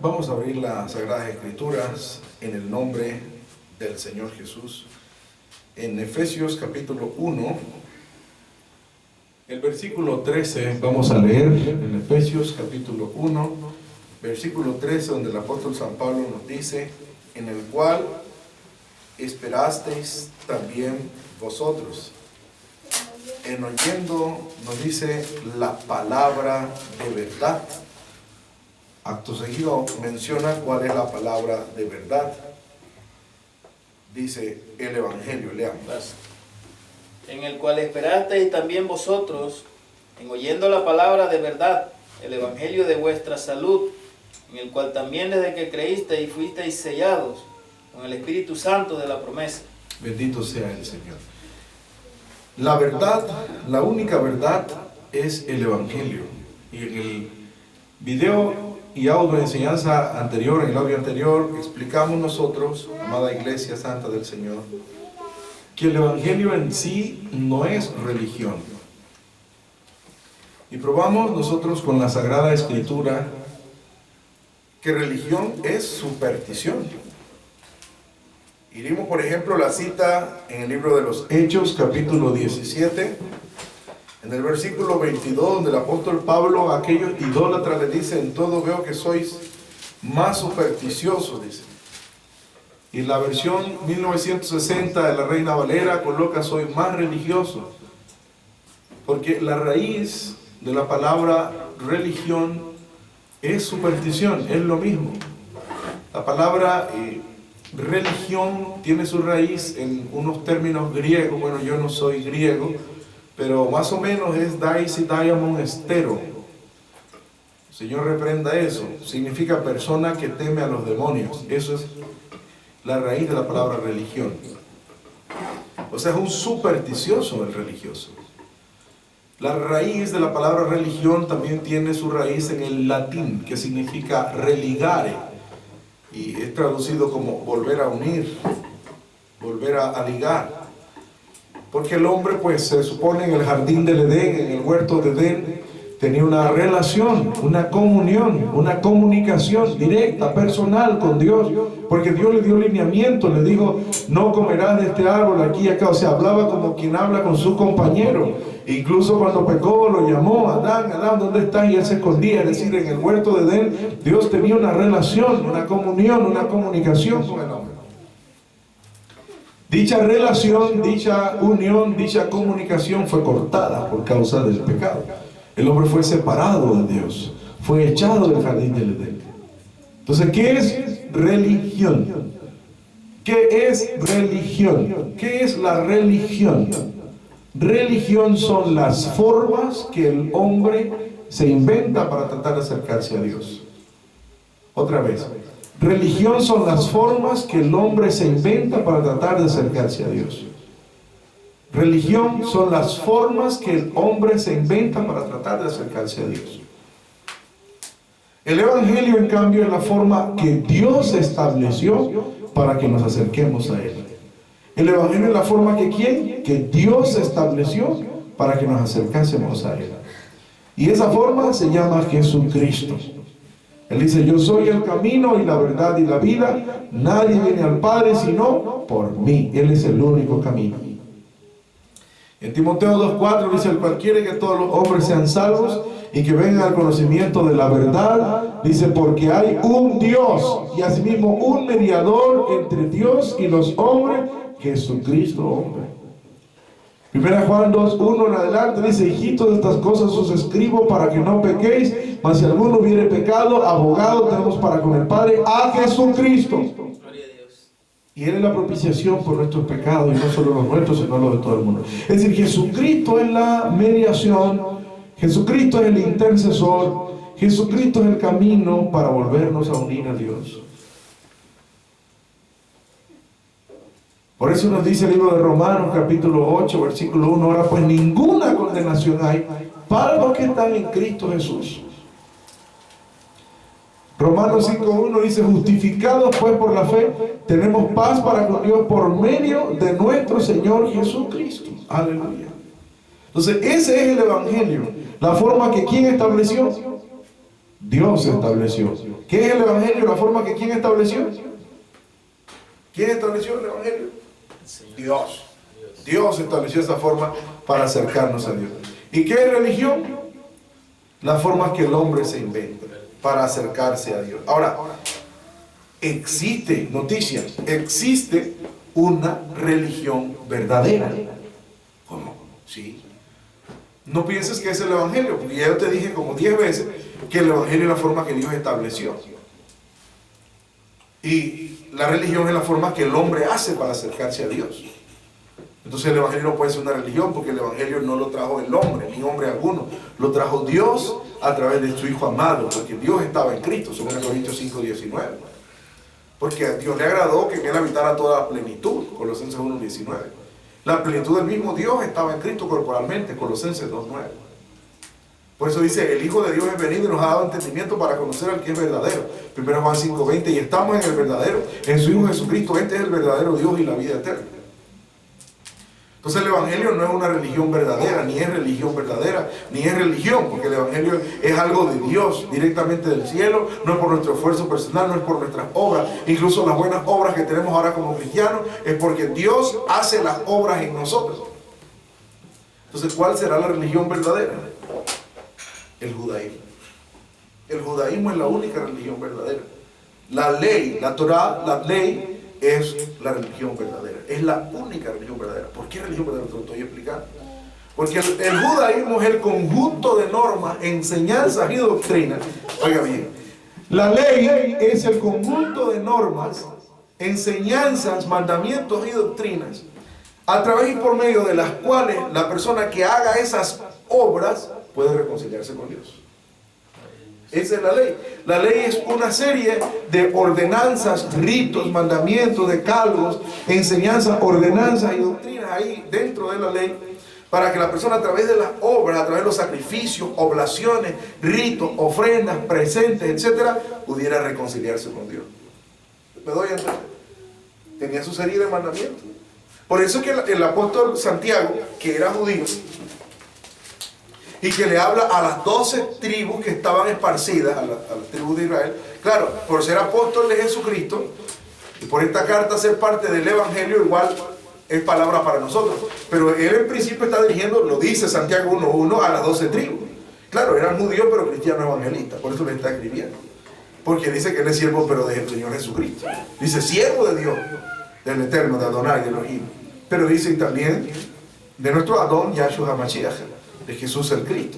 Vamos a abrir las Sagradas Escrituras en el nombre del Señor Jesús. En Efesios capítulo 1, el versículo 13, vamos a leer en Efesios capítulo 1, versículo 13, donde el apóstol San Pablo nos dice, en el cual esperasteis también vosotros, en oyendo, nos dice, la palabra de verdad. Acto seguido menciona cuál es la palabra de verdad. Dice el Evangelio, leamos. En el cual esperasteis también vosotros, en oyendo la palabra de verdad, el Evangelio de vuestra salud, en el cual también desde que creísteis fuisteis sellados con el Espíritu Santo de la promesa. Bendito sea el Señor. La verdad, la única verdad es el Evangelio. Y en el video y audio de enseñanza anterior, en el audio anterior, explicamos nosotros, amada Iglesia Santa del Señor, que el Evangelio en sí no es religión. Y probamos nosotros con la Sagrada Escritura que religión es superstición. Y dimos, por ejemplo, la cita en el libro de los Hechos, capítulo 17, en el versículo 22, donde el apóstol Pablo a aquellos idólatras les dice, en todo veo que sois más supersticiosos, dice. Y la versión 1960 de la Reina Valera coloca, soy más religioso. Porque la raíz de la palabra religión es superstición, es lo mismo. La palabra religión tiene su raíz en unos términos griegos. Bueno, yo no soy griego, pero más o menos es dais y diamon estero. El Señor reprenda eso. Significa persona que teme a los demonios. Eso es la raíz de la palabra religión. O sea, es un supersticioso el religioso. La raíz de la palabra religión también tiene su raíz en el latín, que significa religare. Y es traducido como volver a unir, volver a ligar. Porque el hombre, pues, se supone en el jardín del Edén, en el huerto de Edén, tenía una relación, una comunión, una comunicación directa, personal con Dios. Porque Dios le dio lineamiento, le dijo, no comerás de este árbol aquí y acá. O sea, hablaba como quien habla con su compañero. Incluso cuando pecó, lo llamó, Adán, Adán, ¿dónde estás? Y él se escondía. Es decir, en el huerto de Edén, Dios tenía una relación, una comunión, una comunicación con el hombre. Dicha relación, dicha unión, dicha comunicación fue cortada por causa del pecado. El hombre fue separado de Dios, fue echado del jardín del Edén. Entonces, ¿qué es religión? ¿Qué es religión? ¿Qué es la religión? Religión son las formas que el hombre se inventa para tratar de acercarse a Dios. Otra vez. Religión son las formas que el hombre se inventa para tratar de acercarse a Dios. Religión son las formas que el hombre se inventa para tratar de acercarse a Dios. El Evangelio, en cambio, es la forma que Dios estableció para que nos acerquemos a Él. El Evangelio es la forma que ¿quién? Que Dios estableció para que nos acercásemos a Él. Y esa forma se llama Jesucristo. Él dice, yo soy el camino y la verdad y la vida. Nadie viene al Padre sino por mí. Él es el único camino. En Timoteo 2:4 dice, el cual quiere que todos los hombres sean salvos y que vengan al conocimiento de la verdad. Dice, porque hay un Dios y asimismo un mediador entre Dios y los hombres, Jesucristo hombre. 1 Juan 2:1 en adelante dice, hijitos, de estas cosas os escribo para que no pequéis, mas si alguno hubiere pecado, abogado tenemos para con el Padre, a Jesucristo. Gloria a Dios. Y Él es la propiciación por nuestros pecados, y no solo los nuestros, sino los de todo el mundo. Es decir, Jesucristo es la mediación, Jesucristo es el intercesor, Jesucristo es el camino para volvernos a unir a Dios. Por eso nos dice el libro de Romanos, capítulo 8, versículo 1, ahora pues ninguna condenación hay para los que están en Cristo Jesús. Romanos 5:1 dice, justificados pues por la fe, tenemos paz para con Dios por medio de nuestro Señor Jesucristo. Aleluya. Entonces, ese es el Evangelio, la forma que ¿quién estableció? Dios estableció. ¿Qué es el Evangelio? La forma que ¿quién estableció? ¿Quién estableció el Evangelio? Dios. Dios estableció esa forma para acercarnos a Dios. ¿Y qué es religión? La forma que el hombre se inventa para acercarse a Dios. Ahora, existe, noticia, existe una religión verdadera. ¿Cómo? Sí. No pienses que es el Evangelio, porque ya yo te dije como 10 veces que el Evangelio es la forma que Dios estableció. Y la religión es la forma que el hombre hace para acercarse a Dios. Entonces el Evangelio no puede ser una religión, porque el Evangelio no lo trajo el hombre, ni hombre alguno. Lo trajo Dios a través de su Hijo amado, porque Dios estaba en Cristo, según Corintios 5:19. Porque a Dios le agradó que en él habitara toda la plenitud, Colosenses 1:19. La plenitud del mismo Dios estaba en Cristo corporalmente, Colosenses 2:9. Por eso dice, el Hijo de Dios es venido y nos ha dado entendimiento para conocer al que es verdadero. 1 Juan 5:20, y estamos en el verdadero, en su Hijo Jesucristo. Este es el verdadero Dios y la vida eterna. Entonces el Evangelio no es una religión verdadera, ni es religión verdadera, ni es religión, porque el Evangelio es algo de Dios, directamente del cielo, no es por nuestro esfuerzo personal, no es por nuestras obras. Incluso las buenas obras que tenemos ahora como cristianos es porque Dios hace las obras en nosotros. Entonces, ¿cuál será la religión verdadera? El judaísmo. El judaísmo es la única religión verdadera. La ley, la Torah, la ley es la religión verdadera. Es la única religión verdadera. ¿Por qué religión verdadera? Te lo estoy explicando. Porque el judaísmo es el conjunto de normas, enseñanzas y doctrinas. Oiga bien, la ley es el conjunto de normas, enseñanzas, mandamientos y doctrinas, a través y por medio de las cuales la persona que haga esas obras puede reconciliarse con Dios. Esa es la ley. La ley es una serie de ordenanzas, ritos, mandamientos, decálogos, enseñanzas, ordenanzas y doctrinas ahí dentro de la ley, para que la persona a través de las obras, a través de los sacrificios, oblaciones, ritos, ofrendas, presentes, etcétera, pudiera reconciliarse con Dios. ¿Me doy a entender? Tenía su serie de mandamientos. Por eso es que el apóstol Santiago, que era judío, y que le habla a las 12 tribus que estaban esparcidas, a las tribus de Israel, claro, por ser apóstol de Jesucristo, y por esta carta ser parte del Evangelio, igual es palabra para nosotros. Pero él en principio está dirigiendo, lo dice Santiago 1:1, a las 12 tribus. Claro, eran judíos pero cristianos evangelistas, por eso le está escribiendo. Porque dice que él es siervo pero del Señor Jesucristo. Dice siervo de Dios, del Eterno, de Adonai, de Elohim. Pero dice también de nuestro Adón, Yahshua HaMashiach, de Jesús el Cristo.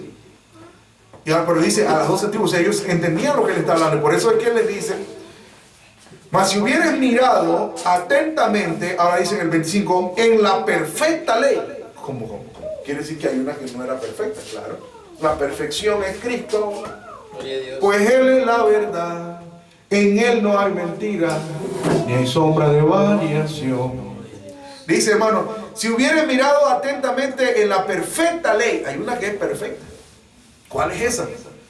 Pero dice a las 12 tribus, ellos entendían lo que él está hablando, y por eso es que él les dice, mas si hubieras mirado atentamente, ahora dice en el 25, en la perfecta ley. ¿Cómo? Quiere decir que hay una que no era perfecta, claro. La perfección es Cristo, pues Él es la verdad, en Él no hay mentira, ni hay sombra de variación. Dice, hermano, si hubieras mirado atentamente en la perfecta ley, hay una que es perfecta. ¿Cuál es esa?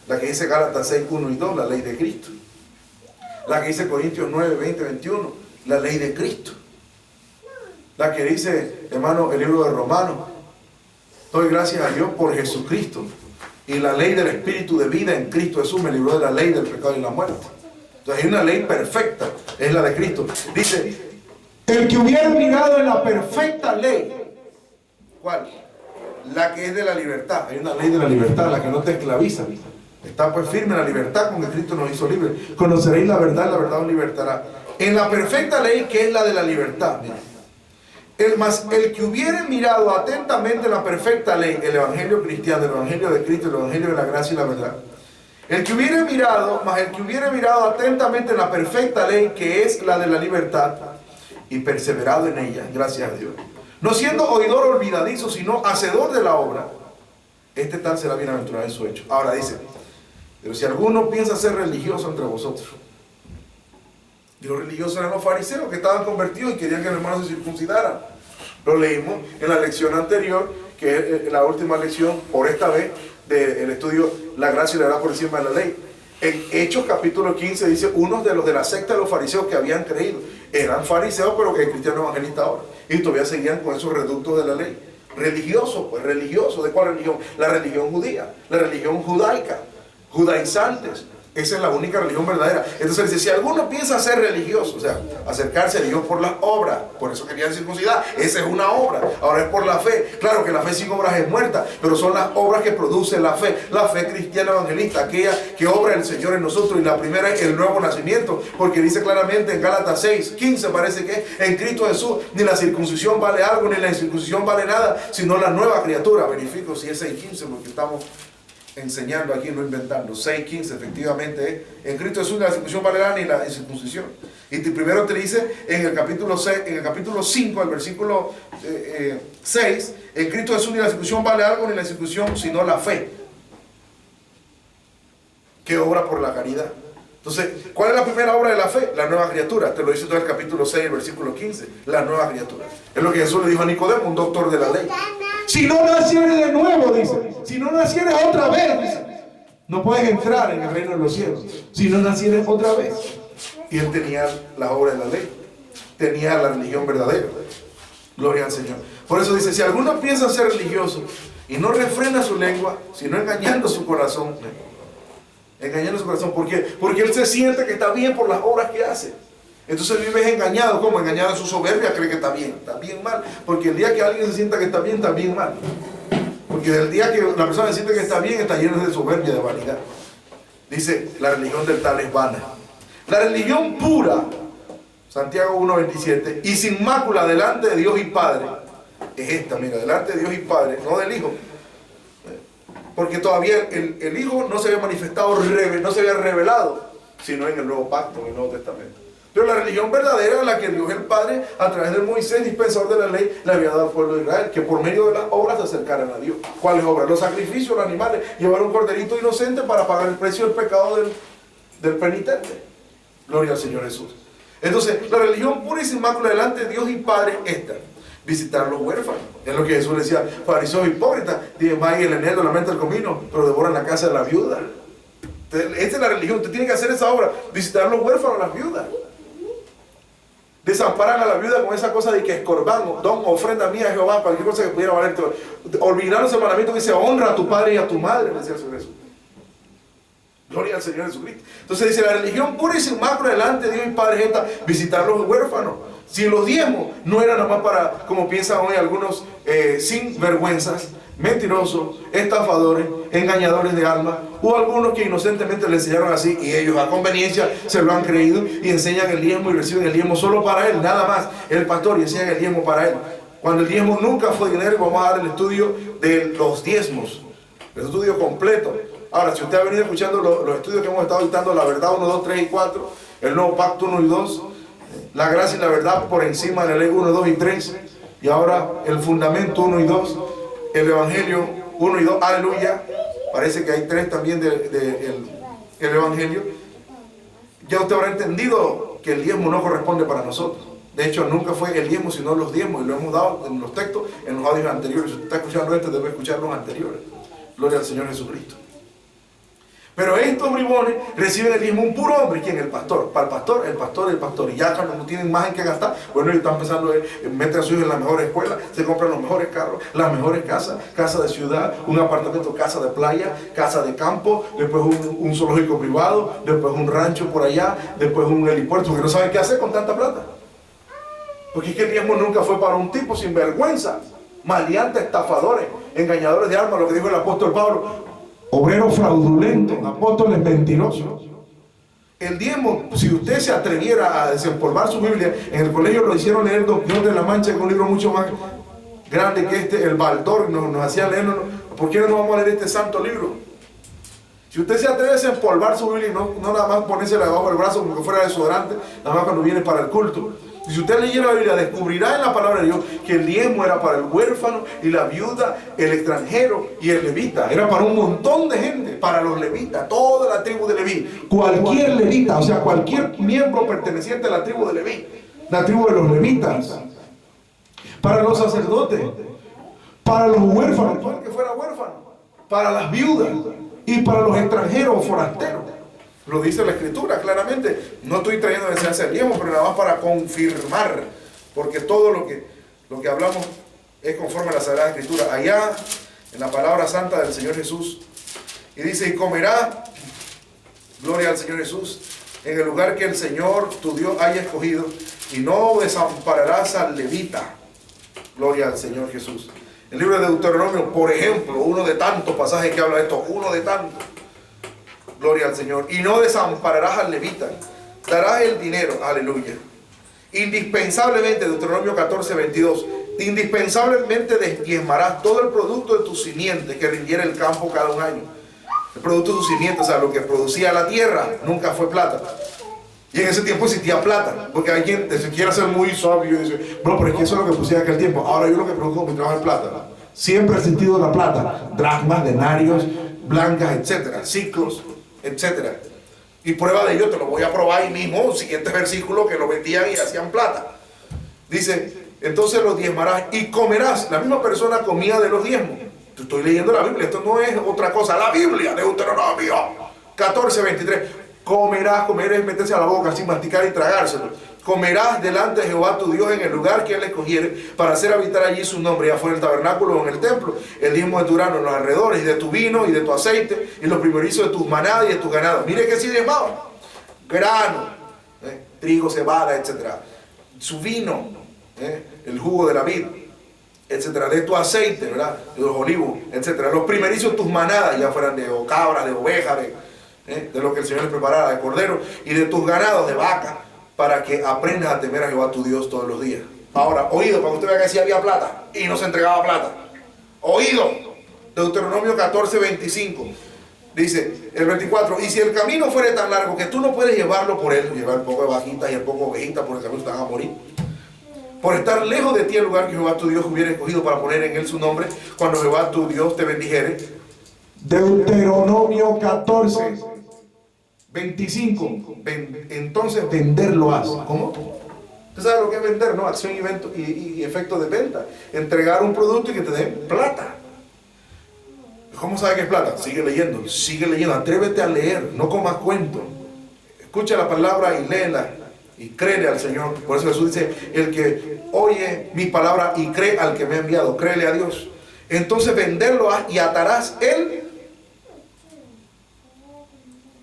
La que dice Gálatas 6:1 y 2, la ley de Cristo. La que dice Corintios 9, 20, 21, la ley de Cristo. La que dice, hermano, el libro de Romanos, doy gracias a Dios por Jesucristo. Y la ley del Espíritu de vida en Cristo Jesús me libró de la ley del pecado y la muerte. Entonces hay una ley perfecta, es la de Cristo. Dice, el que hubiera mirado en la perfecta ley, ¿cuál? La que es de la libertad. Hay una ley de la libertad, la que no te esclaviza. Está pues firme la libertad con que Cristo nos hizo libres. Conoceréis la verdad os libertará. En la perfecta ley que es la de la libertad. El que hubiera mirado atentamente la perfecta ley, el evangelio cristiano, el evangelio de Cristo, el evangelio de la gracia y la verdad. El que hubiera mirado atentamente en la perfecta ley que es la de la libertad y perseverado en ella, gracias a Dios. No siendo oidor olvidadizo, sino hacedor de la obra, este tal será bienaventurado en su hecho. Ahora dice, pero si alguno piensa ser religioso entre vosotros, y los religiosos eran los fariseos que estaban convertidos y querían que el hermano se circuncidara. Lo leímos en la lección anterior, que es la última lección, por esta vez, del estudio La gracia y la verdad por encima de la ley. En Hechos capítulo 15 dice, unos de los de la secta de los fariseos que habían creído, eran fariseos pero que cristianos evangelistas ahora, y todavía seguían con esos reductos de la ley. Religiosos, pues religiosos, ¿de cuál religión? La religión judía, la religión judaica, judaizantes, Esa es la única religión verdadera. Entonces dice, si alguno piensa ser religioso, o sea, acercarse a Dios por las obras, por eso querían circuncidar, esa es una obra. Ahora es por la fe. Claro que la fe sin obras es muerta, pero son las obras que produce la fe cristiana evangelista, aquella que obra el Señor en nosotros. Y la primera es el nuevo nacimiento, porque dice claramente en Gálatas 6:15, parece que en Cristo Jesús ni la circuncisión vale algo, ni la incircuncisión vale nada, sino la nueva criatura. Verifico si es 6:15, porque estamos enseñando aquí, no inventando. 6:15 efectivamente es: en Cristo Jesús ni la circuncisión vale nada, ni la incircuncisión. Y primero te dice en el capítulo 6, en el capítulo 5, el versículo 6, en Cristo Jesús ni la circuncisión vale algo, ni la incircuncisión, sino la fe, que obra por la caridad. Entonces, ¿cuál es la primera obra de la fe? La nueva criatura. Te lo dice todo el capítulo 6, el versículo 15. La nueva criatura. Es lo que Jesús le dijo a Nicodemo, un doctor de la ley. Si no nacieres de nuevo, dice. Si no nacieres otra vez, dice, no puedes entrar en el reino de los cielos. Si no nacieres otra vez. Y él tenía la obra de la ley. Tenía la religión verdadera. Gloria al Señor. Por eso dice, si alguno piensa ser religioso y no refrena su lengua, sino engañando su corazón. Engañando su corazón. ¿Por qué? Porque él se siente que está bien por las obras que hace. Entonces vive engañado. ¿Cómo? Engañado en su soberbia, cree que está bien. Está bien mal. Porque el día que alguien se sienta que está bien mal. Porque el día que la persona se siente que está bien, está lleno de soberbia, de vanidad. Dice, la religión del tal es vana. La religión pura, Santiago 1:27, y sin mácula delante de Dios y Padre, es esta, mira, delante de Dios y Padre, no del Hijo. Porque todavía el Hijo no se había manifestado, no se había revelado, sino en el Nuevo Pacto, en el Nuevo Testamento. Pero la religión verdadera, la que Dios el Padre, a través de Moisés, dispensador de la ley, le había dado al pueblo de Israel, que por medio de las obras se acercaran a Dios. ¿Cuáles obras? Los sacrificios, los animales, llevar un corderito inocente para pagar el precio del pecado del penitente. Gloria al Señor Jesús. Entonces, la religión pura y sin mácula delante de Dios y Padre, esta: visitar a los huérfanos. Es lo que Jesús le decía: fariseos hipócritas, diezman el eneldo, la mente del comino, pero devoran la casa de la viuda. Esta es la religión. Usted tiene que hacer esa obra: visitar a los huérfanos, a las viudas. Desamparan a la viuda con esa cosa de que escorbán, don, ofrenda mía a Jehová, cualquier cosa que pudiera valer. Olvidar los mandamientos que dice: honra a tu padre y a tu madre, decía el Señor Jesús. Gloria al Señor Jesucristo. Entonces dice, la religión pura y sin mácula delante de Dios y Padre es esta: visitar a los huérfanos. Si los diezmos no era nada más para, como piensan hoy algunos sinvergüenzas, mentirosos, estafadores, engañadores de alma, o algunos que inocentemente le enseñaron así y ellos a conveniencia se lo han creído y enseñan el diezmo y reciben el diezmo solo para él, nada más. El pastor, y enseñan el diezmo para él, cuando el diezmo nunca fue dinero. Vamos a dar el estudio de los diezmos, el estudio completo. Ahora, si usted ha venido escuchando los estudios que hemos estado dictando, la verdad 1, 2, 3 y 4, el nuevo pacto 1 y 2, la gracia y la verdad por encima de la ley 1, 2 y 3, y ahora el fundamento 1 y 2, el evangelio 1 y 2, aleluya. Parece que hay 3 también del evangelio. Ya usted habrá entendido que el diezmo no corresponde para nosotros. De hecho, nunca fue el diezmo, sino los diezmos, y lo hemos dado en los textos, en los audios anteriores. Si usted está escuchando este, debe escuchar los anteriores. Gloria al Señor Jesucristo. Pero estos bribones reciben el diezmo un puro hombre. ¿Quién? El pastor. Para el pastor, el pastor, el pastor. Y ya cuando no tienen más en qué gastar, bueno, ellos están pensando en meter a sus hijos en la mejor escuela, se compran los mejores carros, las mejores casas, casa de ciudad, un apartamento, casa de playa, casa de campo, después un zoológico privado, después un rancho por allá, después un helipuerto, porque no saben qué hacer con tanta plata. Porque es que el diezmo nunca fue para un tipo sin vergüenza, maleantes, estafadores, engañadores de alma, lo que dijo el apóstol Pablo: obreros fraudulentos, apóstoles mentirosos. El diezmo, si usted se atreviera a desempolvar su Biblia, en el colegio lo hicieron leer Don Quijote de la Mancha, que es un libro mucho más grande que este, el Baldor, nos hacía leerlo. ¿Por qué no vamos a leer este santo libro? Si usted se atreve a desempolvar su Biblia y no nada más ponérsela debajo del brazo como que fuera desodorante, nada más cuando viene para el culto. Si usted leyera la Biblia, descubrirá en la palabra de Dios que el diezmo era para el huérfano y la viuda, el extranjero y el levita. Era para un montón de gente, para los levitas, toda la tribu de Leví. Cualquier levita, o sea, cualquier miembro perteneciente a la tribu de Leví, la tribu de los levitas. Para los sacerdotes, para los huérfanos, todo el que fuera huérfano, para las viudas y para los extranjeros o forasteros. Lo dice la Escritura claramente. No estoy trayendo enseñanza del diezmo, pero nada más para confirmar, porque todo lo que hablamos es conforme a la Sagrada Escritura, allá en la palabra santa del Señor Jesús. Y dice: y comerá Gloria al Señor Jesús. En el lugar que el Señor tu Dios haya escogido, y no desampararás al levita. Gloria al Señor Jesús. El libro de Deuteronomio, por ejemplo, uno de tantos pasajes que habla de esto, uno de tantos. Gloria al Señor. Y no desampararás al levita. Darás el dinero, aleluya. Indispensablemente, Deuteronomio 14, 22. Indispensablemente diezmarás todo el producto de tu simiente que rindiera el campo cada un año. El producto de tu simiente, o sea, lo que producía la tierra, nunca fue plata. Y en ese tiempo existía plata, porque hay quien se quiere hacer muy sabio y dice, no, pero es que eso es lo que producía en aquel tiempo. Ahora yo lo que produzco con mi trabajo es plata. Siempre ha existido la plata, dracmas, denarios, blancas, etcétera, ciclos, etcétera. Y prueba de ello te lo voy a probar ahí mismo, siguiente versículo, que lo vendían y hacían plata. Dice, entonces los diezmarás y comerás. La misma persona comía de los diezmos. Estoy leyendo la Biblia, esto no es otra cosa. La Biblia de Deuteronomio 14, 23. Comerás, comer es meterse a la boca sin masticar y tragárselo. Comerás delante de Jehová tu Dios en el lugar que él escogiere para hacer habitar allí su nombre, ya fuera en el tabernáculo o en el templo, el diezmo de tu grano en los alrededores, y de tu vino y de tu aceite y los primerizos de tus manadas y de tus ganados. Mire que sí diezmaba. Grano, trigo, cebada, etcétera. Su vino, el jugo de la vid, etcétera, de tu aceite, ¿verdad? De los olivos, etcétera. Los primerizos de tus manadas, ya fueran de cabras, de ovejas, de lo que el Señor les preparara, de cordero, y de tus ganados, de vaca, para que aprendas a temer a Jehová tu Dios todos los días. Ahora, oído, para que usted vea que sí había plata y no se entregaba plata. Oído, Deuteronomio 14, 25. Dice el 24, y si el camino fuere tan largo que tú no puedes llevarlo por él, llevar un poco de vaquitas y un poco de ovejitas, por el camino te van a morir, por estar lejos de ti el lugar que Jehová tu Dios hubiera escogido para poner en él su nombre, cuando Jehová tu Dios te bendijere. Deuteronomio 14, 25. Entonces venderlo has. ¿Cómo? ¿Usted sabe lo que es vender? ¿No? Acción y efecto de venta. Entregar un producto y que te den plata. ¿Cómo sabe que es plata? Sigue leyendo, atrévete a leer, no comas cuento. Escucha la palabra y léela y créele al Señor. Por eso Jesús dice, el que oye mi palabra y cree al que me ha enviado, créele a Dios. Entonces venderlo y atarás el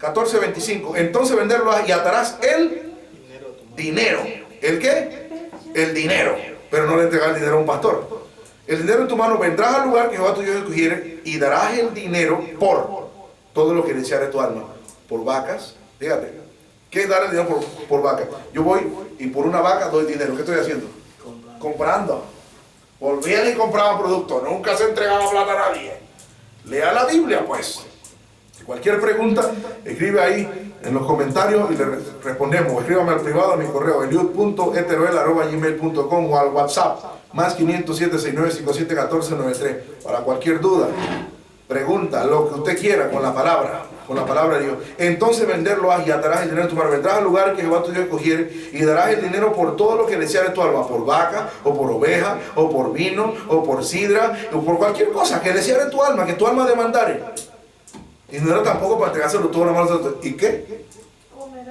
14:25. Entonces venderlo y atarás el dinero. ¿El qué? El dinero. Pero no le entregas el dinero a un pastor. El dinero en tu mano, vendrás al lugar que Jehová tu Dios escogiere y darás el dinero por todo lo que deseare tu alma. Por vacas, fíjate, ¿qué es dar el dinero por vaca? Yo voy y por una vaca doy dinero. ¿Qué estoy haciendo? Comprando. Volvían y compraban productos. Nunca se entregaba plata a nadie. Lea la Biblia, pues. Cualquier pregunta, escribe ahí en los comentarios y le respondemos. Escríbame al privado a mi correo eliud.eteruel@gmail.com o al WhatsApp más 507-6957-1493 para cualquier duda, pregunta, lo que usted quiera con la palabra de Dios. Entonces venderlo y atarás el dinero en tu mano. Vendrás al lugar que Jehová tu Dios escogiere y darás el dinero por todo lo que deseare tu alma, por vaca, o por oveja, o por vino, o por sidra, o por cualquier cosa que deseare tu alma, que tu alma demandare. Y no era tampoco para entregárselo todo a la mano. ¿Y qué?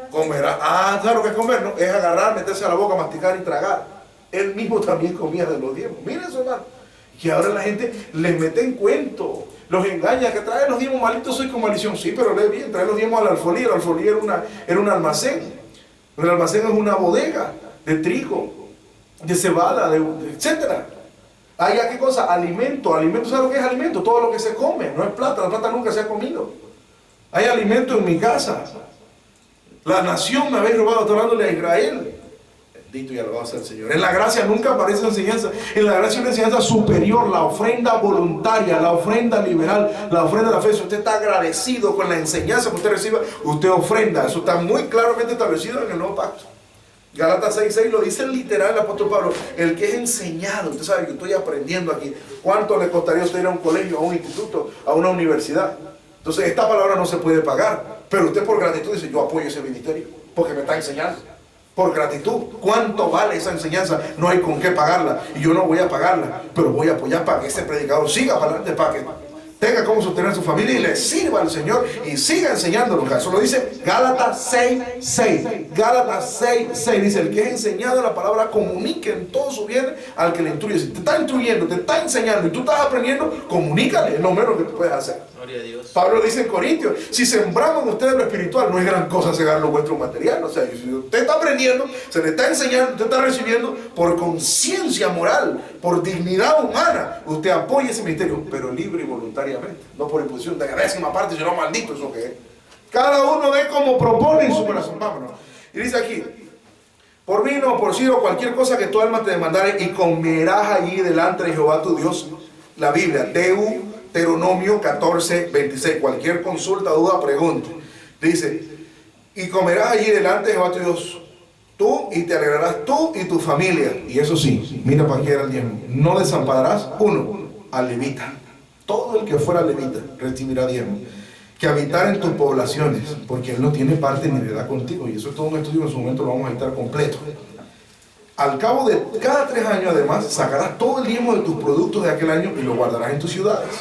Comerá. Ah, claro que es comer, ¿no? Es agarrar, meterse a la boca, masticar y tragar. Él mismo también comía de los diezmos. Miren eso, hermano. Y ahora la gente les mete en cuento, los engaña, que trae los diezmos malitos, soy con maldición. Sí, pero lee bien, trae los diezmos a la alfolía. La alfolía era un almacén. El almacén es una bodega de trigo, de cebada, etcétera. Hay qué cosa, alimento, ¿sabe lo que es alimento? Todo lo que se come, no es plata, la plata nunca se ha comido. Hay alimento en mi casa. La nación me habéis robado, hablándole a Israel. Bendito y alabado sea el Señor. En la gracia nunca aparece enseñanza. En la gracia es una enseñanza superior, la ofrenda voluntaria, la ofrenda liberal, la ofrenda de la fe. Si usted está agradecido con la enseñanza que usted reciba, usted ofrenda. Eso está muy claramente establecido en el Nuevo Pacto. Galatas 6:6 lo dice literal el apóstol Pablo. El que es enseñado, usted sabe que estoy aprendiendo aquí. ¿Cuánto le costaría a usted ir a un colegio, a un instituto, a una universidad? Entonces esta palabra no se puede pagar. Pero usted por gratitud dice, yo apoyo ese ministerio, porque me está enseñando. Por gratitud. ¿Cuánto vale esa enseñanza? No hay con qué pagarla. Y yo no voy a pagarla, pero voy a apoyar para que ese predicador siga para adelante, para que tenga cómo sostener a su familia y le sirva al Señor y siga enseñándolo. Eso lo dice Gálatas 6:6. Gálatas 6:6 dice, el que es enseñado la palabra comunique en todo su bien al que le instruye. Si te está instruyendo, te está enseñando y tú estás aprendiendo, comunícale, es lo menos que tú puedes hacer. Gloria a Dios. Pablo dice en Corintios, si sembramos en ustedes lo espiritual, no es gran cosa cegar lo vuestro material. O sea, si usted está aprendiendo, se le está enseñando, usted está recibiendo por conciencia moral, por dignidad humana, usted apoya ese ministerio, pero libre y voluntariamente, no por imposición de la décima parte, sino maldito eso que es. Cada uno ve como propone en su corazón. Vámonos. Y dice aquí, por vino o por cido, cualquier cosa que tu alma te demandare, y comerás allí delante de Jehová tu Dios. La Biblia, Deuteronomio 14, 26. Cualquier consulta, duda, pregunta. Dice, y comerás allí delante de Jehová tu Dios, tú, y te alegrarás tú y tu familia. Y eso sí, mira para qué era el diezmo. No desampararás, uno, al levita. Todo el que fuera levita recibirá diezmo. Que habitar en tus poblaciones, porque él no tiene parte ni heredad contigo. Y eso es todo un estudio, en su momento lo vamos a editar completo. Al cabo de cada 3 años, además, sacarás todo el diezmo de tus productos de aquel año y lo guardarás en tus ciudades.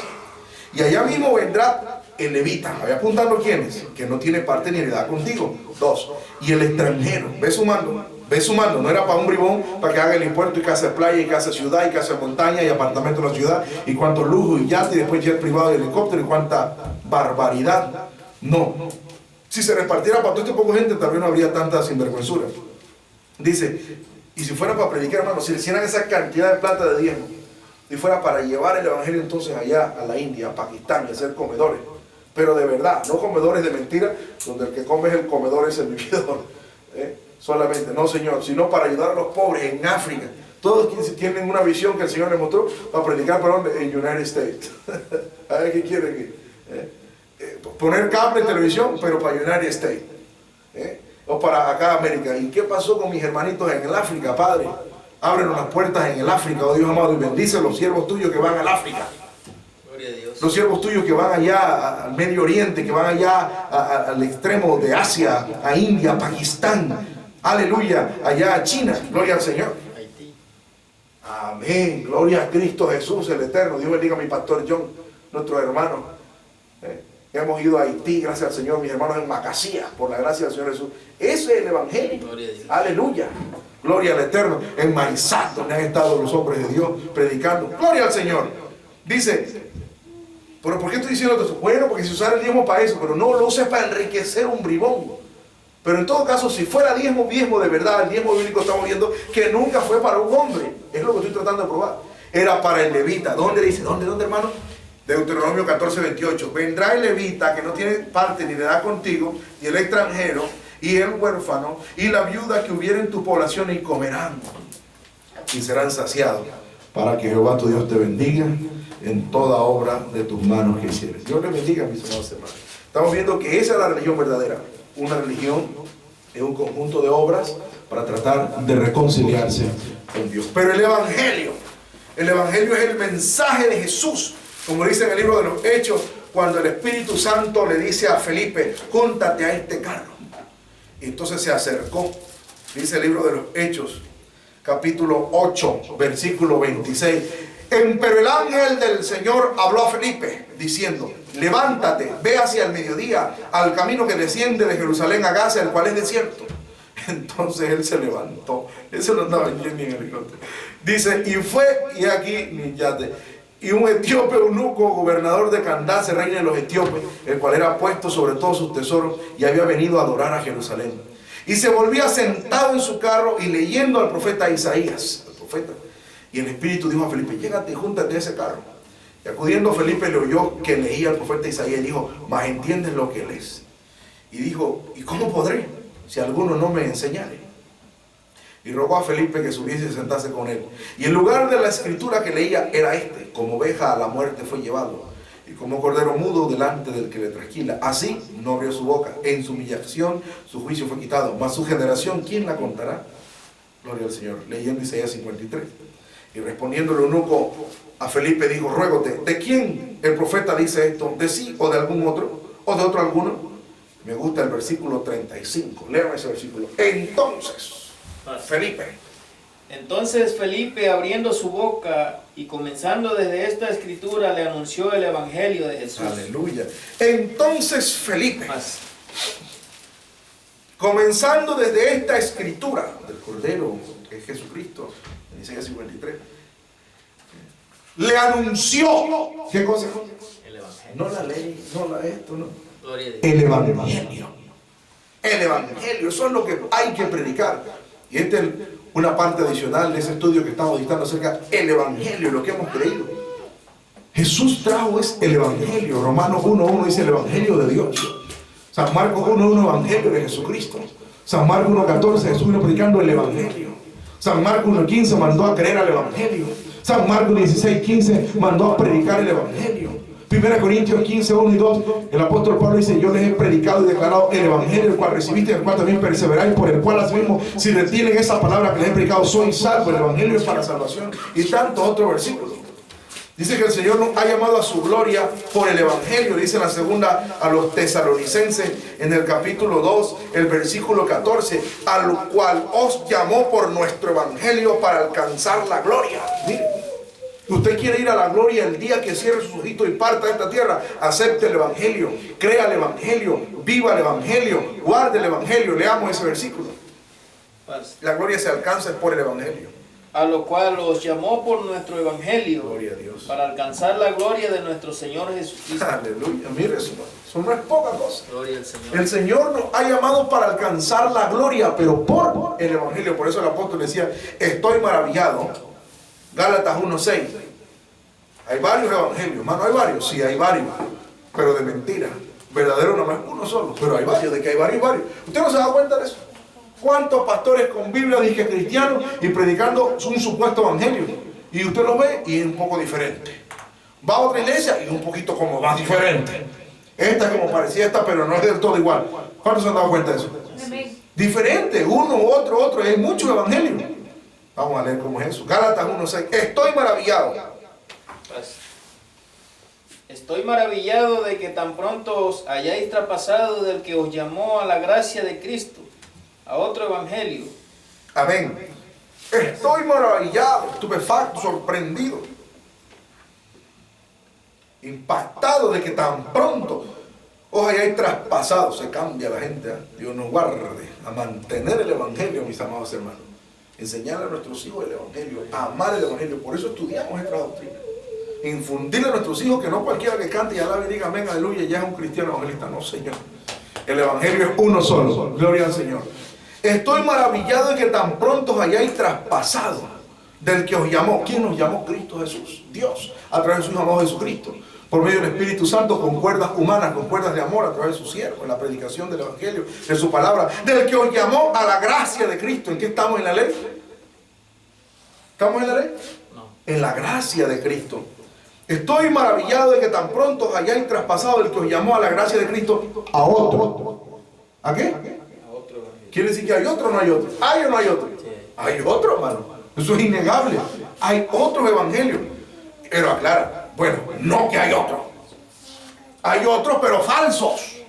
Y allá mismo vendrá el levita. Voy apuntando quiénes, que no tiene parte ni heredad contigo. 2. Y el extranjero. Ve sumando. No era para un bribón, para que haga el impuesto y casa playa, y casa ciudad, y casa montaña, y apartamento en la ciudad, y cuántos lujos y yate, y después jet privado y helicóptero, y cuánta barbaridad. No. Si se repartiera para todo este poco gente, tal vez no habría tanta sinvergüenzura. Dice, y si fuera para predicar, hermano, si le hicieran esa cantidad de plata de diezmo, y fuera para llevar el evangelio entonces allá a la India, a Pakistán, y hacer comedores, pero de verdad, no comedores de mentira, donde el que come es el comedor, es el vividor, solamente, no señor, sino para ayudar a los pobres en África. Todos tienen una visión que el Señor les mostró para predicar, ¿para dónde? En United States. A ver qué quieren, poner cable en televisión, pero para United States, o para acá América. ¿Y qué pasó con mis hermanitos en el África, Padre? Ábrenos las puertas en el África, oh Dios amado, y bendice a los siervos tuyos que van al África. Gloria a Dios. Los siervos tuyos que van allá al Medio Oriente, que van allá al extremo de Asia, a India, a Pakistán, aleluya, allá a China, gloria al Señor. Haití. Amén, gloria a Cristo Jesús el Eterno. Dios bendiga a mi pastor John, nuestro hermano. Hemos ido a Haití, gracias al Señor, mis hermanos en Macasía, por la gracia del Señor Jesús. Ese es el Evangelio. Aleluya. Gloria al Eterno. En Maizat, donde han estado los hombres de Dios predicando. Gloria al Señor. Dice, pero ¿por qué estoy diciendo esto? Bueno, porque si usara el diezmo para eso, pero no lo uses para enriquecer un bribón. Pero en todo caso, si fuera diezmo de verdad, el diezmo bíblico estamos viendo que nunca fue para un hombre. Es lo que estoy tratando de probar. Era para el levita. ¿Dónde dice? ¿Dónde, hermano? Deuteronomio 14, 28. Vendrá el levita que no tiene parte ni heredad contigo, y el extranjero, y el huérfano, y la viuda que hubiera en tu población, y comerán, y serán saciados, para que Jehová tu Dios te bendiga en toda obra de tus manos que hicieres. Dios les bendiga, mis amados hermanos. Estamos viendo que esa es la religión verdadera. Una religión es un conjunto de obras para tratar de reconciliarse con Dios. Pero el Evangelio es el mensaje de Jesús. Como dice en el libro de los Hechos, cuando el Espíritu Santo le dice a Felipe, júntate a este carro. Y entonces se acercó. Dice el libro de los Hechos, capítulo 8, versículo 26. Pero el ángel del Señor habló a Felipe, diciendo, levántate, ve hacia el mediodía, al camino que desciende de Jerusalén a Gaza, el cual es desierto. Entonces él se levantó. Eso no andaba en el helicóptero. Dice, y fue, y aquí, y un etíope eunuco, gobernador de Candace, reina de los etíopes, el cual era puesto sobre todos sus tesoros, y había venido a adorar a Jerusalén. Y se volvía sentado en su carro y leyendo al profeta Isaías, el profeta. Y el Espíritu dijo a Felipe, llégate y júntate a ese carro. Y acudiendo Felipe le oyó que leía al profeta Isaías y dijo, mas entiendes lo que lees. Y dijo, ¿y cómo podré si alguno no me enseñare? Y rogó a Felipe que subiese y se sentase con él. Y el lugar de la escritura que leía era este: como oveja a la muerte fue llevado, y como cordero mudo delante del que le trasquila. Así no abrió su boca. En su humillación su juicio fue quitado. Mas su generación, ¿quién la contará? Gloria al Señor. Leyendo Isaías 53. Y respondiendo el eunuco a Felipe dijo, ruégote, ¿de quién el profeta dice esto? ¿De sí o de algún otro? ¿O de otro alguno? Me gusta el versículo 35. Léame ese versículo. Entonces Felipe, abriendo su boca y comenzando desde esta escritura, le anunció el evangelio de Jesús. Aleluya. Entonces Felipe, comenzando desde esta escritura del Cordero, que es Jesucristo, en Isaías 53, le anunció, ¿qué cosa? no la ley, no la esto, no. Gloria a Dios. El evangelio. El evangelio, eso es lo que hay que predicar. Y esta es una parte adicional de ese estudio que estamos dictando acerca del evangelio, lo que hemos creído. Jesús trajo es el evangelio. Romanos 1:1 dice el evangelio de Dios. San Marcos 1:1 evangelio de Jesucristo. San Marcos 1:14 Jesús vino predicando el evangelio. San Marcos 1:15 mandó a creer al evangelio. San Marcos 16:15 mandó a predicar el evangelio. 1 Corintios 15:1 y 2, el apóstol Pablo dice: yo les he predicado y declarado el evangelio, el cual recibiste, el cual también perseveráis, por el cual asimismo, si retienen esa palabra que les he predicado, sois salvos. El evangelio es para salvación. Y tanto otro versículo. Dice que el Señor nos ha llamado a su gloria por el evangelio. Dice en la segunda a los tesalonicenses, en el capítulo 2, el versículo 14, al cual os llamó por nuestro evangelio para alcanzar la gloria. Mire, usted quiere ir a la gloria el día que cierre sus ojitos y parta de esta tierra. Acepte el evangelio, crea el evangelio, viva el evangelio, guarde el evangelio. Leamos ese versículo. La gloria se alcanza por el evangelio. A lo cual os llamó por nuestro evangelio, Gloria a Dios, para alcanzar la gloria de nuestro Señor Jesucristo. Aleluya. Mire eso no es poca cosa. Gloria al Señor. El Señor nos ha llamado para alcanzar la gloria, pero por el evangelio. Por eso el apóstol decía: estoy maravillado. Gálatas 1:6. Hay varios evangelios, hermano, hay varios. Sí, hay varios, pero de mentira. Verdadero no es uno solo, pero hay varios, de que hay varios. ¿Usted no se da cuenta de eso? ¿Cuántos pastores con Biblia dije cristianos y predicando un supuesto evangelio? Y usted lo ve y es un poco diferente. Va a otra iglesia y es un poquito como más diferente. Esta es como parecía esta, pero no es del todo igual. ¿Cuántos se han dado cuenta de eso? Diferente, uno, otro. Hay mucho evangelio. Vamos a leer cómo es eso. Gálatas 1:6. Estoy maravillado. Estoy maravillado de que tan pronto os hayáis traspasado del que os llamó a la gracia de Cristo, a otro evangelio. Amén. Estoy maravillado, estupefacto, sorprendido, impactado de que tan pronto os hayáis traspasado. Se cambia la gente, ¿eh? Dios nos guarde a mantener el evangelio, mis amados hermanos. Enseñarle a nuestros hijos el evangelio, a amar el evangelio. Por eso estudiamos esta doctrina. Infundirle a nuestros hijos que no cualquiera que cante y alabe y diga amén, aleluya, ya es un cristiano evangelista. No, Señor. El evangelio es uno solo. Gloria al Señor. Estoy maravillado de que tan pronto os hayáis traspasado del que os llamó. ¿Quién nos llamó? Cristo Jesús. Dios, a través de su Hijo amado Jesucristo. Por medio del Espíritu Santo, con cuerdas humanas, con cuerdas de amor, a través de su siervo, en la predicación del evangelio, de su palabra. Del que os llamó a la gracia de Cristo. ¿En qué estamos en la ley? ¿Estamos en la ley? No. En la gracia de Cristo. Estoy maravillado de que tan pronto os hayáis traspasado del que os llamó a la gracia de Cristo a otro. ¿A qué? A otro evangelio. ¿Quiere decir que hay otro o no hay otro? ¿Hay o no hay otro? Sí. Hay otro, hermano. Eso es innegable. Hay otros evangelios. Pero aclara, bueno, no que hay otro. Hay otros, pero falsos.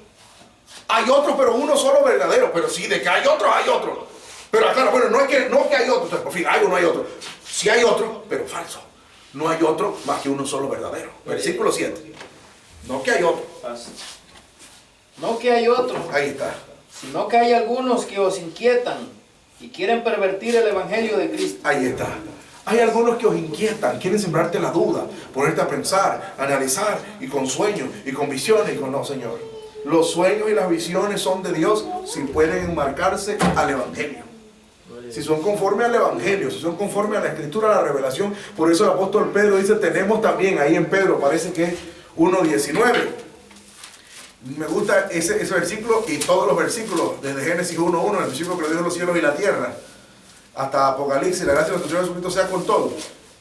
Hay otros, pero uno solo verdadero. Pero sí, de que hay otros, hay otros. Pero aclara, bueno, no que hay otro. Entonces, por fin, hay o no hay otro. Sí hay otro, pero falso. No hay otro más que uno solo verdadero. Versículo 7. No que hay otro. No que hay otro, Ahí está. sino que hay algunos que os inquietan y quieren pervertir el evangelio de Cristo. Ahí está. Hay algunos que os inquietan, quieren sembrarte la duda, ponerte a pensar, analizar, y con sueños, y con visiones, y con no, Señor. Los sueños y las visiones son de Dios si pueden enmarcarse al evangelio. Si son conforme al evangelio, si son conforme a la escritura, a la revelación. Por eso el apóstol Pedro dice, tenemos también ahí en Pedro, parece que es 1:19. Me gusta ese versículo y todos los versículos, desde Génesis 1:1, el versículo que le dio los cielos y la tierra, hasta Apocalipsis, la gracia de nuestro Señor Jesucristo sea con todos.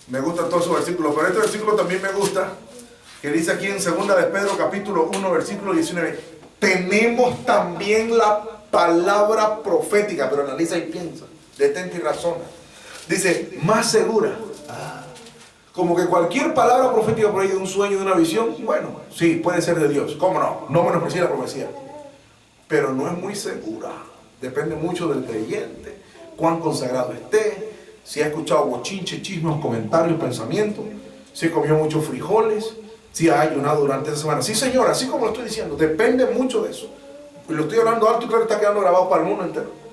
Me gustan todos esos versículos, pero este versículo también me gusta, que dice aquí en 2 de Pedro, capítulo 1, versículo 19. Tenemos también la palabra profética, pero analiza y piensa. Detente y razona. Dice, más segura. Como que cualquier palabra profética por ahí de un sueño, de una visión, bueno, sí, puede ser de Dios. ¿Cómo no? No menospreciar la profecía. Pero no es muy segura. Depende mucho del creyente. Cuán consagrado esté. Si ha escuchado bochinche, chismes, comentarios, pensamientos. Si comió muchos frijoles. Si ha ayunado durante esa semana. Sí, señor, así como lo estoy diciendo. Depende mucho de eso. Y lo estoy hablando alto y claro, está quedando grabado para el mundo entero.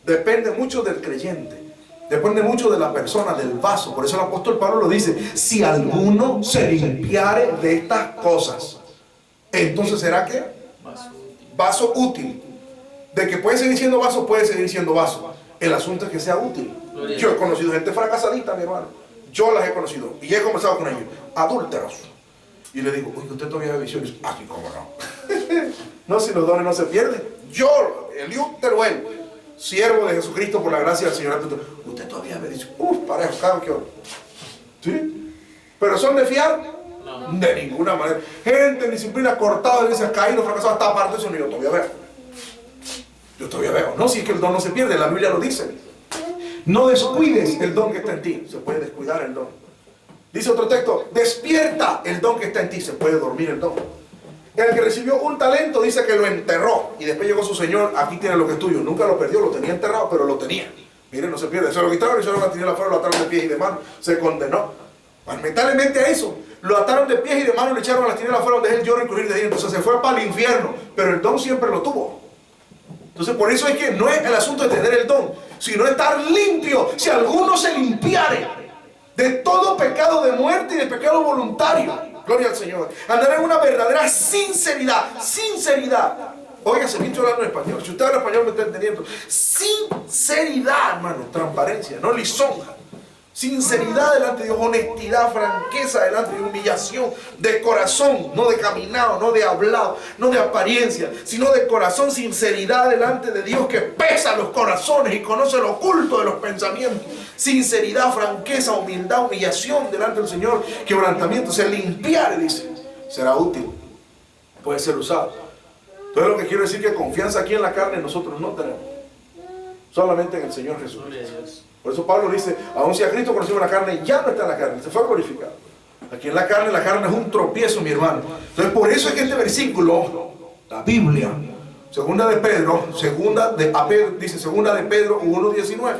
Depende mucho del creyente. Depende mucho de la persona, del vaso. Por eso el apóstol Pablo lo dice: si alguno se limpiare de estas cosas. entonces será que Vaso útil. vaso útil. De que puede seguir siendo vaso, puede seguir siendo vaso. El asunto es que sea útil. Yo he conocido gente fracasadita, mi hermano. Yo las he conocido y he conversado con ellos, adúlteros. Y le digo, oye, usted todavía ve visiones. Ah, sí, cómo no. No, si los dones no se pierden. Yo, Eliud Teruel, siervo de Jesucristo por la gracia del Señor, usted todavía me dice, parejo, cada que oro. ¿Sí? ¿Pero son de fiar? No. De ninguna manera. Gente en disciplina cortada, de veces caído, fracasado, hasta aparte de eso, yo todavía veo. Yo todavía veo. No, si es que el don no se pierde, la Biblia lo dice. No descuides el don que está en ti. Se puede descuidar el don. Dice otro texto, despierta el don que está en ti. Se puede dormir el don. El que recibió un talento dice que lo enterró. Y después llegó su señor, aquí tiene lo que es tuyo. Nunca lo perdió, lo tenía enterrado, pero lo tenía. Miren, no se pierde. Se lo quitaron y se lo mantuvieron afuera, lo ataron de pies y de manos. Se condenó. Lamentablemente a eso. Lo ataron de pies y de manos, le echaron a las tinieblas afuera donde él lloró y crujir de ahí. Entonces se fue para el infierno. Pero el don siempre lo tuvo. Entonces por eso es que no es el asunto de tener el don, sino estar limpio. Si alguno se limpiare de todo pecado de muerte y de pecado voluntario, gloria al Señor, andar en una verdadera sinceridad. Sinceridad. Óigase, bien, estoy hablando en español. Si usted habla español me está entendiendo. Sinceridad, hermano, transparencia, no lisonja. Sinceridad delante de Dios, honestidad, franqueza delante de Dios, humillación de corazón, no de caminado, no de hablado, no de apariencia, sino de corazón, sinceridad delante de Dios que pesa los corazones y conoce lo oculto de los pensamientos. Sinceridad, franqueza, humildad, humillación delante del Señor, quebrantamiento, se limpiar, dice, será útil, puede ser usado. Entonces lo que quiero decir es que confianza aquí en la carne nosotros no tenemos, solamente en el Señor Jesús. Por eso Pablo dice, aun si a Cristo conocimos la carne, ya no está en la carne, se fue glorificado. Aquí en la carne es un tropiezo, mi hermano. Entonces por eso es que este versículo, la Biblia, segunda de Pedro 1:19,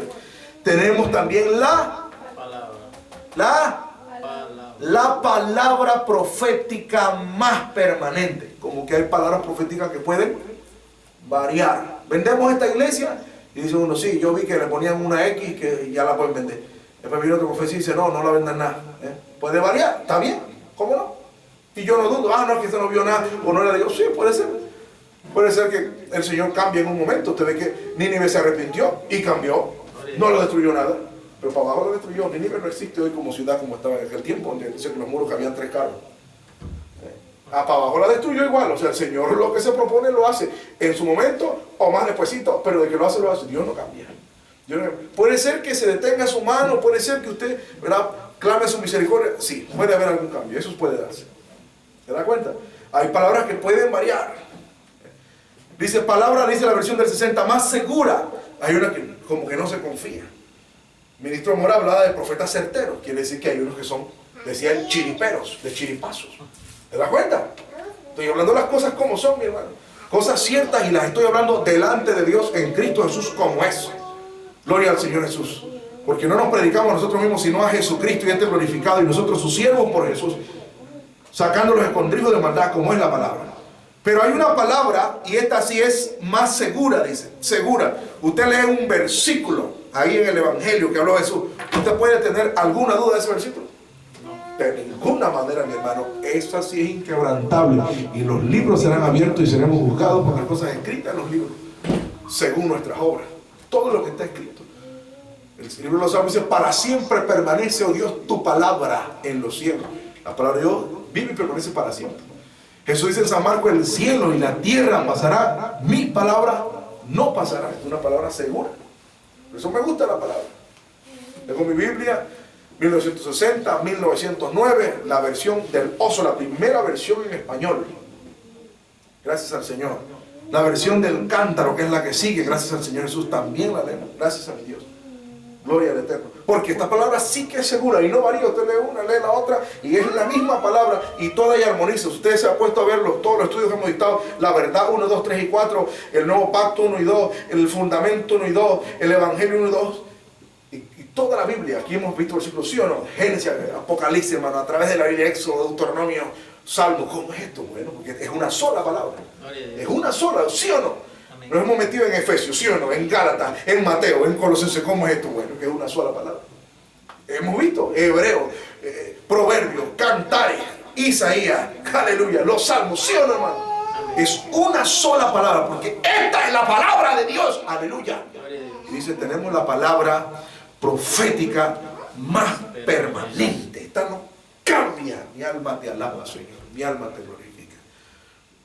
tenemos también la palabra profética más permanente. Como que hay palabras proféticas que pueden variar. Vendemos esta iglesia y dice uno, sí, yo vi que le ponían una X que ya la pueden vender. Después viene otro profeta y dice, no la vendan nada. Puede variar, está bien, ¿cómo no? Y yo no dudo, no, es que usted no vio nada o no era de Dios. Sí, puede ser. Puede ser que el Señor cambie en un momento. Usted ve que Nínive se arrepintió y cambió. No lo destruyó nada, pero para abajo lo destruyó. Nínive no existe hoy como ciudad como estaba en aquel tiempo, donde dice que los muros cabían 3 carros. Para abajo la destruyó igual. O sea, el Señor lo que se propone lo hace en su momento o más despuesito, pero de que lo hace, lo hace. Dios no cambia. Puede ser que se detenga su mano, puede ser que usted, ¿verdad?, clame su misericordia. Sí, puede haber algún cambio, eso puede darse. ¿Se da cuenta? Hay palabras que pueden variar. Dice palabra, dice la versión del 60, más segura. Hay una que como que no se confía. Ministro Mora hablaba de profetas certeros. Quiere decir que hay unos que son, decían, chiriperos, de chiripazos. ¿Te das cuenta? Estoy hablando de las cosas como son, mi hermano. Cosas ciertas y las estoy hablando delante de Dios en Cristo Jesús como es. Gloria al Señor Jesús. Porque no nos predicamos a nosotros mismos, sino a Jesucristo y este glorificado y nosotros sus siervos por Jesús, sacando los escondrijos de maldad como es la palabra. Pero hay una palabra y esta sí es más segura, dice, segura. Usted lee un versículo ahí en el Evangelio que habló de Jesús. ¿Usted puede tener alguna duda de ese versículo? De ninguna manera, mi hermano. Esa sí es inquebrantable. Y los libros serán abiertos y seremos juzgados por las cosas escritas en los libros, según nuestras obras. Todo lo que está escrito. El libro de los Salmos dice, para siempre permanece, oh Dios, tu palabra en los cielos. La palabra de Dios vive y permanece para siempre. Jesús dice en San Marcos, el cielo y la tierra pasará, mi palabra no pasará. Es una palabra segura. Por eso me gusta la palabra. Tengo mi Biblia, 1960, 1909, la versión del Oso, la primera versión en español. Gracias al Señor. La versión del Cántaro, que es la que sigue, gracias al Señor Jesús, también la leemos. Gracias a mi Dios. Gloria al Eterno. Porque esta palabra sí que es segura y no varía. Usted lee una, lee la otra y es la misma palabra y toda ella armoniza. Usted se ha puesto a ver todos los estudios que hemos dictado. La verdad 1, 2, 3 y 4. El nuevo pacto 1 y 2. El fundamento 1 y 2. El evangelio 1 y 2. Y toda la Biblia. Aquí hemos visto versículos, ¿sí o no? Génesis, Apocalipsis, hermano. A través de la Biblia, Éxodo, Deuteronomio, Salmo. ¿Cómo es esto? Bueno, porque es una sola palabra. Es una sola, ¿sí o no? Nos hemos metido en Efesios, ¿sí o no? En Gálatas, en Mateo, en Colosenses. ¿Cómo es esto? Bueno, que es una sola palabra. Hemos visto Hebreo, Proverbios, Cantares. Isaías, aleluya, los salmos, ¿sí o no, hermano? Es una sola palabra, porque esta es la palabra de Dios, aleluya. Y dice, tenemos la palabra profética más permanente. Esta no cambia. Mi alma te alaba, Señor, mi alma te glorifica.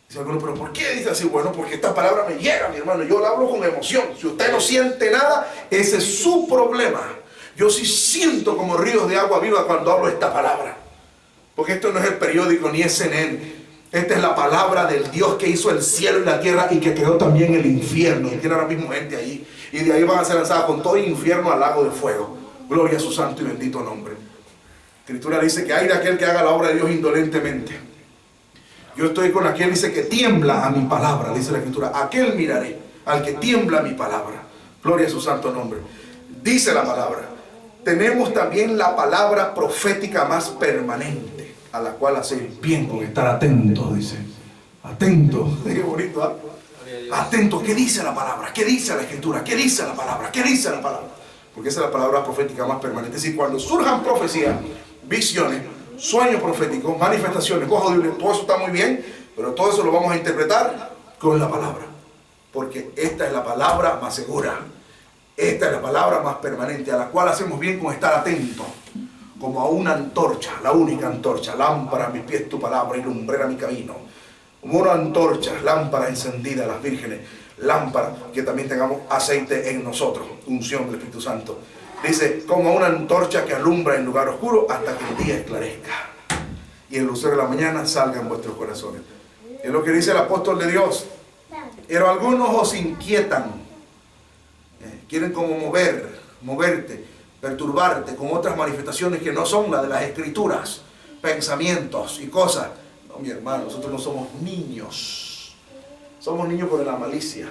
Dice alguno, pero ¿por qué dice así? Bueno, porque esta palabra me llega, mi hermano, yo la hablo con emoción. Si usted no siente nada, ese es su problema. Yo sí siento como ríos de agua viva cuando hablo esta palabra. Porque esto no es el periódico ni es CNN. Esta es la palabra del Dios que hizo el cielo y la tierra y que creó también el infierno. Y tiene ahora mismo gente ahí. Y de ahí van a ser lanzadas con todo el infierno al lago de fuego. Gloria a su santo y bendito nombre. La Escritura dice que hay de aquel que haga la obra de Dios indolentemente. Yo estoy con aquel, dice, que tiembla a mi palabra, dice la Escritura. Aquel miraré, al que tiembla a mi palabra. Gloria a su santo nombre. Dice la palabra. Tenemos también la palabra profética más permanente, a la cual hacer bien con estar atentos, dice. Atentos. Qué bonito, ¿ah? Atentos. ¿Qué dice la palabra? ¿Qué dice la Escritura? ¿Qué dice la palabra? ¿Qué dice la palabra? Porque esa es la palabra profética más permanente. Es decir, cuando surjan profecías, visiones, sueños proféticos, manifestaciones, cosas de Biblia, todo eso está muy bien, pero todo eso lo vamos a interpretar con la palabra. Porque esta es la palabra más segura. Esta es la palabra más permanente, a la cual hacemos bien con estar atentos, como a una antorcha, la única antorcha, lámpara a mis pies tu palabra y lumbrera mi camino. Como una antorcha, lámpara encendida a las vírgenes, lámpara que también tengamos aceite en nosotros, unción del Espíritu Santo. Dice, como una antorcha que alumbra en lugar oscuro hasta que el día esclarezca y el lucero de la mañana salga en vuestros corazones. Es lo que dice el apóstol de Dios. Pero algunos os inquietan. Quieren como moverte, perturbarte con otras manifestaciones que no son las de las Escrituras, pensamientos y cosas. No, mi hermano, nosotros no somos niños. Somos niños por la malicia,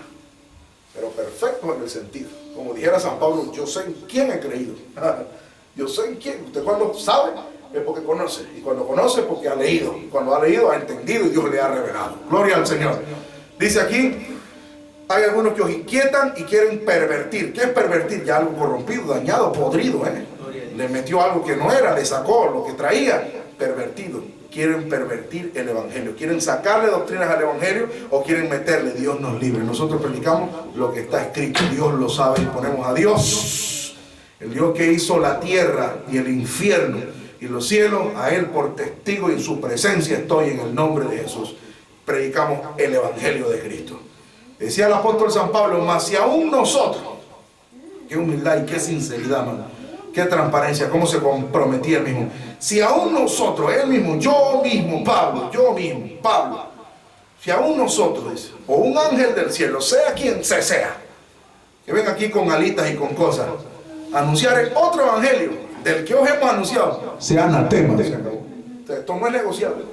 pero perfectos en el sentido. Como dijera San Pablo, yo sé en quién he creído. Yo sé en quién. Usted cuando sabe es porque conoce. Y cuando conoce es porque ha leído. Y cuando ha leído ha entendido y Dios le ha revelado. Gloria al Señor. Dice aquí, hay algunos que os inquietan y quieren pervertir. ¿Qué es pervertir? Ya algo corrompido, dañado, podrido. Le metió algo que no era, le sacó lo que traía. Pervertido. Quieren pervertir el Evangelio. Quieren sacarle doctrinas al Evangelio o quieren meterle. Dios nos libre. Nosotros predicamos lo que está escrito. Dios lo sabe y ponemos a Dios. El Dios que hizo la tierra y el infierno y los cielos. A Él por testigo y en su presencia estoy en el nombre de Jesús. Predicamos el Evangelio de Cristo. Decía el apóstol San Pablo, mas si aún nosotros, qué humildad y qué sinceridad, mano, qué transparencia, cómo se comprometía él mismo. Si aún nosotros, él mismo, yo mismo, Pablo, si aún nosotros, dice, o un ángel del cielo, sea quien sea, que venga aquí con alitas y con cosas, anunciar el otro evangelio del que os hemos anunciado, sea anatema. Se acabó. Esto no es negociable.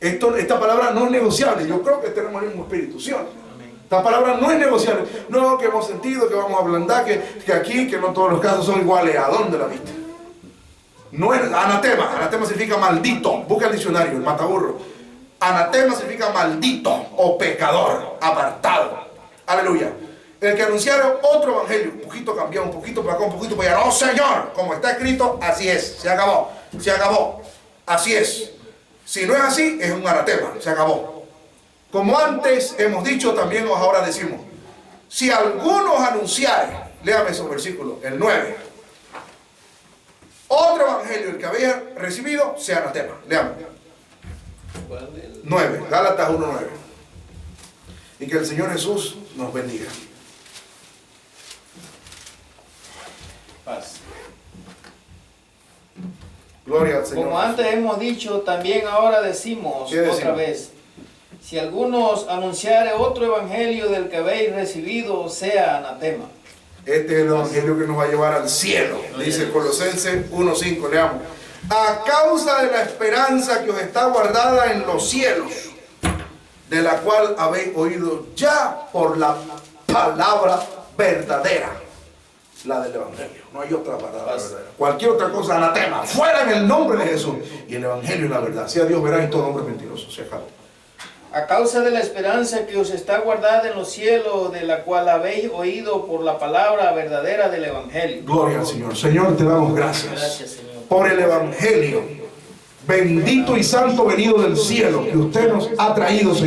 Esta palabra no es negociable. Yo creo que tenemos el mismo espíritu, ¿sí o no? Esta palabra no es negociable. No, que hemos sentido, que vamos a ablandar, que aquí, que no todos los casos son iguales. ¿A dónde la viste? No es anatema. Anatema significa maldito. Busca el diccionario, el mataburro. Anatema significa maldito o pecador, apartado. Aleluya. El que anunciara otro evangelio, un poquito cambiado, un poquito para acá, un poquito para allá. No, Señor, como está escrito, así es. Se acabó. Se acabó. Así es. Si no es así, es un anatema. Se acabó. Como antes hemos dicho, también ahora decimos, si algunos anunciare, léame esos versículos, el 9, otro evangelio, el que había recibido, sea anatema. Léame. 9, Gálatas 1:9. Y que el Señor Jesús nos bendiga. Paz. Gloria al Señor. Como antes hemos dicho, también ahora decimos otra vez. Si algunos anunciare otro evangelio del que habéis recibido, sea anatema. Este es el evangelio que nos va a llevar al cielo. Dice Colosenses 1:5, leamos. A causa de la esperanza que os está guardada en los cielos, de la cual habéis oído ya por la palabra verdadera, la del evangelio. No hay otra palabra verdadera. Cualquier otra cosa, anatema, fuera en el nombre de Jesús. Y el evangelio es la verdad. Sea Dios verá en todo hombre mentiroso. Se acabó. A causa de la esperanza que os está guardada en los cielos, de la cual habéis oído por la palabra verdadera del evangelio. Gloria al Señor. Señor, te damos gracias, Gracias, Señor, por el evangelio Bendito y santo venido del cielo que usted nos ha traído, Señor.